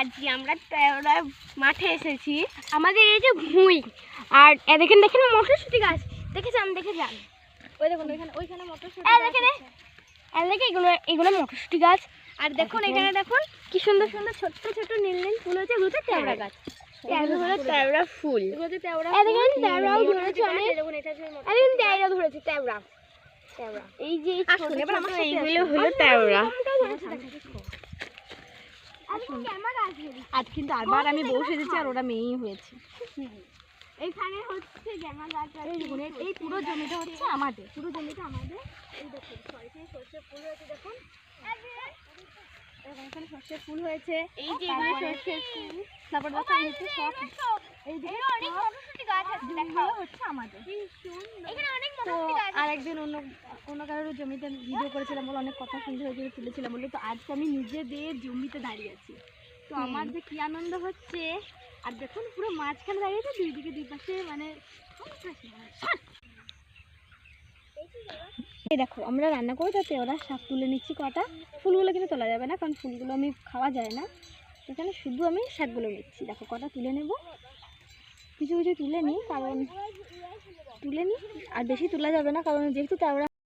আজকে আমরা তেওড়া মাঠে এসেছি। আমাদের এই যে ভুঁই আর দেখেন দেখেন মটরশুঁটি গাছ দেখে যান ওই দেখুন ওইখানে মটরশুঁটি দেখেন এগুলো মটরশুঁটি গাছ। আর দেখুন এখানে দেখুন কি সুন্দর সুন্দর ছোট্ট ছোট্ট নীল নীল ফুল হচ্ছে, এগুলো তেওড়া গাছ, তেওড়া ফুল, এগুলোতে তেওড়া তেওড়াও ধরেছে অনেক, তেওড়া ধরেছে তেওড়া। এই যে এইগুলো হলো তেওড়া। আজ কিন্তু আবার আমি বউ সেজেছি আর ওরা মেয়েই হয়েছে। এইখানে হচ্ছে গ্যামা গাছ, এই পুরো জমিটা হচ্ছে আমাদের, পুরো জমিটা আমাদের। এই দেখুন সরষে ফুল হয়েছে, দেখুন এখানে সরষে ফুল হয়েছে, এই যে এগুলো সরষের ফুল, তারপর দেখুন হচ্ছে সব এই দিকে অনেক মটরশুঁটি গাছ আছে, এগুলো হচ্ছে আমাদের। এখানে অনেক মটরশুঁটি গাছ। আর একদিন অন্য কারোর জমিতে ভিডিও করেছিলাম, বলে অনেক কথা শুনতে হয়েছিল, তুলেছিলাম বলে। তো আজকে আমি নিজেদের জমিতে দাঁড়িয়ে আছি, তো আমার যে কি আনন্দ হচ্ছে। আর দেখুন পুরো মাঝখানে দাঁড়িয়েছে, দুই দিকে দুই পাশে মানে এই দেখো আমরা রান্না করে তাতে ওরা শাক তুলে নিচ্ছি কটা। ফুলগুলো কিন্তু তোলা যাবে না, কারণ ফুলগুলো আমি খাওয়া যায় না। এখানে শুধু আমি শাকগুলো নিচ্ছি, দেখো কটা তুলে নেব। কিছু কিছু তুলে নিই, কারণ তুলে নিই আর বেশি তোলা যাবে না, কারণ যেহেতু তেওড়া